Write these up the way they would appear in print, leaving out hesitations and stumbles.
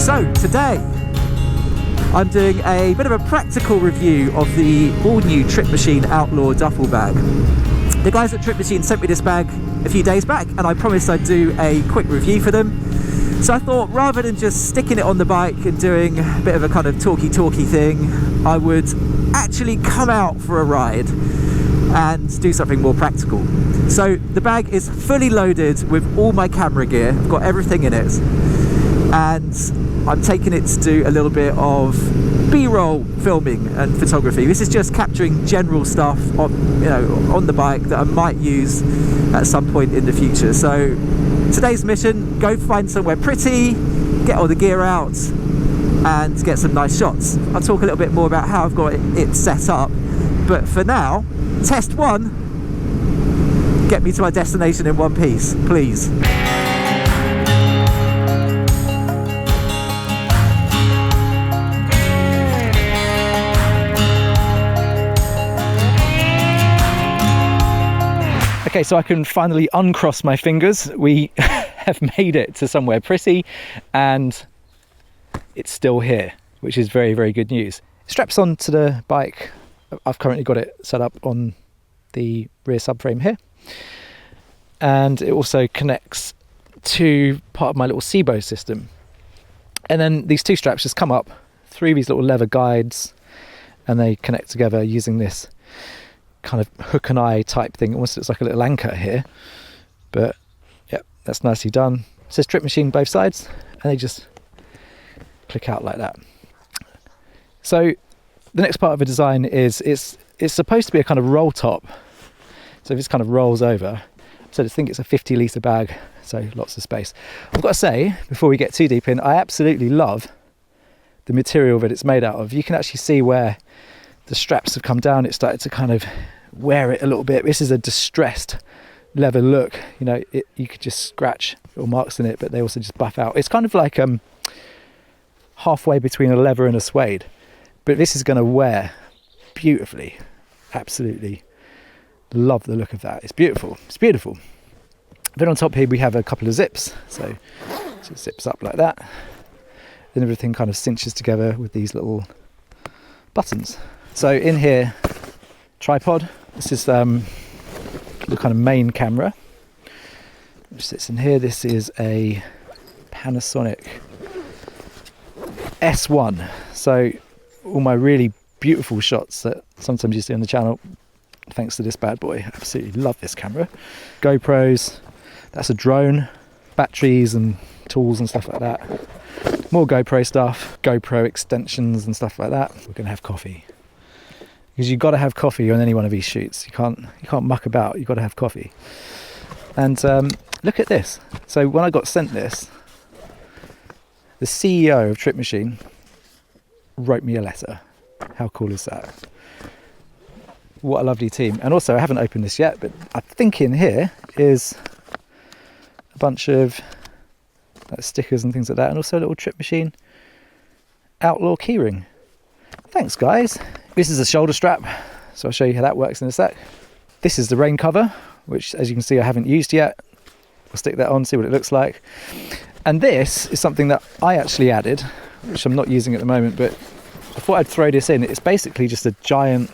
So today I'm doing a bit of a practical review of the all-new Trip Machine Outlaw Duffle bag. The guys at Trip Machine sent me this bag a few days back and I promised I'd do a quick review for them. So I thought rather than just sticking it on the bike and doing a bit of a kind of talky thing, I would actually come out for a ride and do something more practical. So the bag is fully loaded with all my camera gear. I've got everything in it. And I'm taking it to do a little bit of B-roll filming and photography. This is just capturing general stuff on the bike that I might use at some point in the future. So today's mission, go find somewhere pretty, get all the gear out and get some nice shots. I'll talk a little bit more about how I've got it set up, but for now, test one, get me to my destination in one piece, please. Okay, so I can finally uncross my fingers. We have made it to somewhere pretty and it's still here, which is very, very good news. It straps onto the bike. I've currently got it set up on the rear subframe here. And it also connects to part of my little SIBO system. And then these two straps just come up through these little leather guides and they connect together using this kind of hook and eye type thing. Almost looks like a little anchor here, but yeah, that's nicely done. It says Trip Machine both sides and they just click out like that. So the next part of the design is it's supposed to be a kind of roll top, so this kind of rolls over. So I think it's a 50 litre bag, so lots of space. I've got to say, before we get too deep in, I absolutely love the material that it's made out of. You can actually see where the straps have come down. It started to kind of wear it a little bit. This is a distressed leather look. You know, you could just scratch little marks in it, but they also just buff out. It's kind of like halfway between a leather and a suede, but this is going to wear beautifully. Absolutely love the look of that. It's beautiful. It's beautiful. Then on top here we have a couple of zips. So it zips up like that. Then everything kind of cinches together with these little buttons. So in here, tripod. This is the kind of main camera which sits in here. This is a Panasonic S1. So all my really beautiful shots that sometimes you see on the channel, thanks to this bad boy. Absolutely love this camera. GoPros. That's a drone. Batteries and tools and stuff like that. More GoPro stuff. GoPro extensions and stuff like that. We're going to have coffee. Because you've got to have coffee on any one of these shoots. You can't muck about. You've got to have coffee. And look at this. So when I got sent this, the CEO of Trip Machine wrote me a letter. How cool is that? What a lovely team. And also, I haven't opened this yet, but I think in here is a bunch of stickers and things like that, and also a little Trip Machine Outlaw keyring. Thanks, guys. This is a shoulder strap, so I'll show you how that works in a sec. This is the rain cover, which, as you can see, I haven't used yet. I'll stick that on, see what it looks like. And this is something that I actually added, which I'm not using at the moment, but I thought I'd throw this in. It's basically just a giant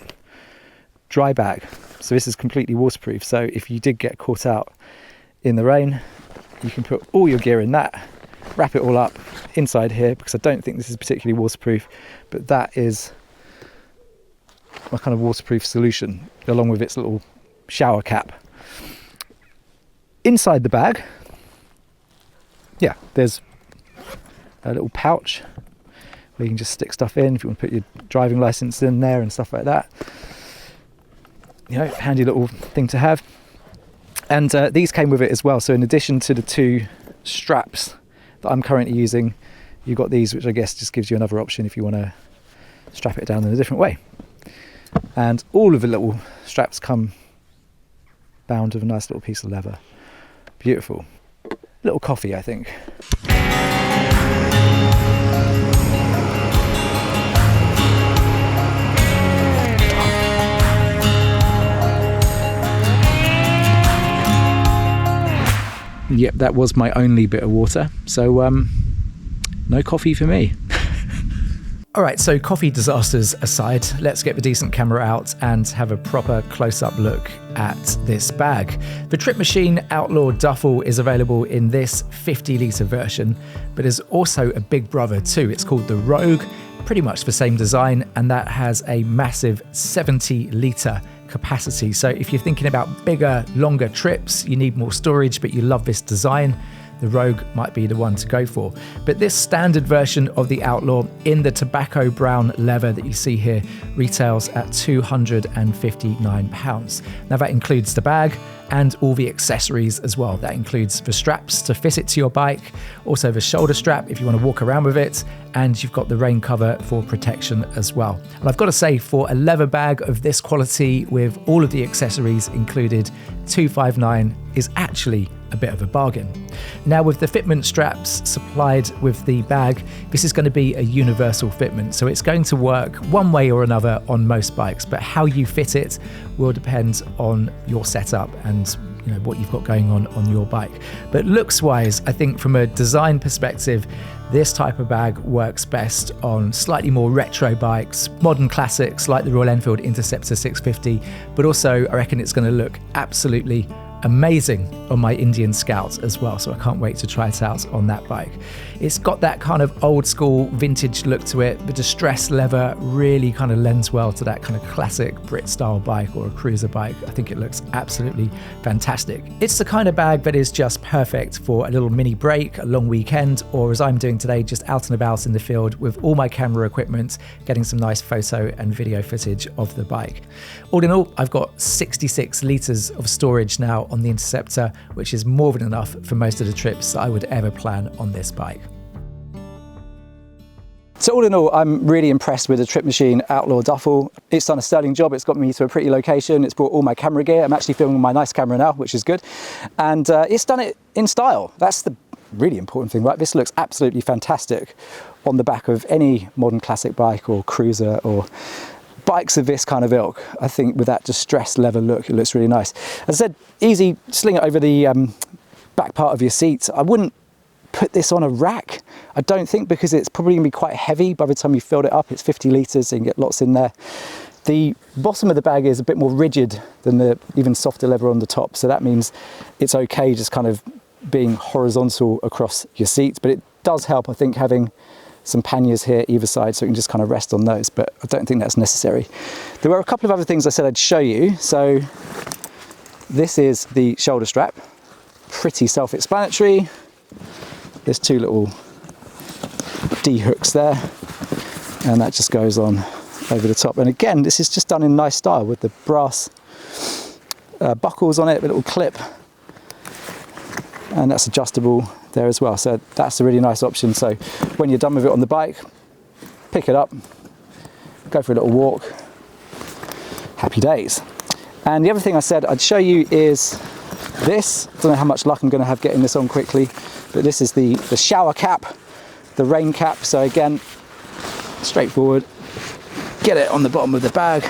dry bag. So this is completely waterproof. So if you did get caught out in the rain, you can put all your gear in that, wrap it all up inside here, because I don't think this is particularly waterproof, but that is my kind of waterproof solution, along with its little shower cap. Inside the bag, yeah, there's a little pouch where you can just stick stuff in if you want to put your driving license in there and stuff like that. You know, handy little thing to have. And these came with it as well. So in addition to the two straps that I'm currently using, you've got these, which I guess just gives you another option if you want to strap it down in a different way. And all of the little straps come bound with a nice little piece of leather. Beautiful. Little coffee, I think. Yep, that was my only bit of water. So no coffee for me. All right, so coffee disasters aside, let's get the decent camera out and have a proper close-up look at this bag. The Trip Machine Outlaw Duffle is available in this 50-litre version, but there's also a big brother too. It's called the Rogue, pretty much the same design, and that has a massive 70-litre capacity. So if you're thinking about bigger, longer trips, you need more storage, but you love this design, the Rogue might be the one to go for. But this standard version of the Outlaw in the tobacco brown leather that you see here retails at £259. Now that includes the bag and all the accessories as well. That includes the straps to fit it to your bike, also the shoulder strap if you want to walk around with it, and you've got the rain cover for protection as well. And I've got to say, for a leather bag of this quality with all of the accessories included, $259 is actually a bit of a bargain. Now, with the fitment straps supplied with the bag, this is going to be a universal fitment, so it's going to work one way or another on most bikes, but how you fit it will depend on your setup and what you've got going on your bike. But looks wise, I think from a design perspective, this type of bag works best on slightly more retro bikes, modern classics like the Royal Enfield Interceptor 650, but also I reckon it's going to look absolutely amazing on my Indian Scout as well, so I can't wait to try it out on that bike. It's got that kind of old school vintage look to it. The distressed leather really kind of lends well to that kind of classic Brit style bike or a cruiser bike. I think it looks absolutely fantastic. It's the kind of bag that is just perfect for a little mini break, a long weekend, or as I'm doing today, just out and about in the field with all my camera equipment, getting some nice photo and video footage of the bike. All in all, I've got 66 litres of storage now on the Interceptor, which is more than enough for most of the trips that I would ever plan on this bike. So all in all, I'm really impressed with the Trip Machine Outlaw Duffle. It's done a sterling job. It's got me to a pretty location. It's brought all my camera gear. I'm actually filming my nice camera now, which is good. And it's done it in style. That's the really important thing, right? This looks absolutely fantastic on the back of any modern classic bike or cruiser or bikes of this kind of ilk. I think with that distressed leather look, it looks really nice. As I said, easy, sling it over the back part of your seat. I wouldn't put this on a rack, I don't think, because it's probably gonna be quite heavy by the time you filled it up. It's 50 litres, so you can get lots in there. The bottom of the bag is a bit more rigid than the even softer leather on the top, so that means it's okay just kind of being horizontal across your seat, but it does help, I think, having some panniers here either side so you can just kind of rest on those, but I don't think that's necessary. There were a couple of other things I said I'd show you. So this is the shoulder strap, pretty self-explanatory. There's two little D hooks there, and that just goes on over the top. And again, this is just done in nice style with the brass buckles on it, a little clip, and that's adjustable there as well. So that's a really nice option. So when you're done with it on the bike, pick it up, go for a little walk, happy days. And the other thing I said I'd show you is this. I don't know how much luck I'm going to have getting this on quickly, but this is the shower cap, the rain cap. So again, straightforward, get it on the bottom of the bag.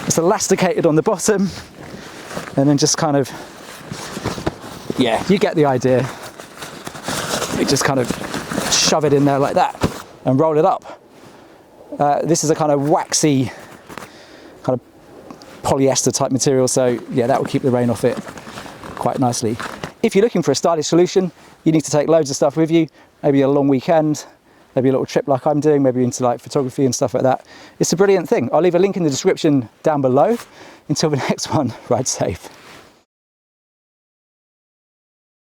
It's elasticated on the bottom, and then just kind of, yeah, you get the idea. You just kind of shove it in there like that and roll it up. This is a kind of waxy, kind of polyester type material, so yeah, that will keep the rain off it quite nicely. If you're looking for a stylish solution, you need to take loads of stuff with you, maybe a long weekend, maybe a little trip like I'm doing, maybe into like photography and stuff like that. It's a brilliant thing. I'll leave a link in the description down below. Until the next one, ride safe.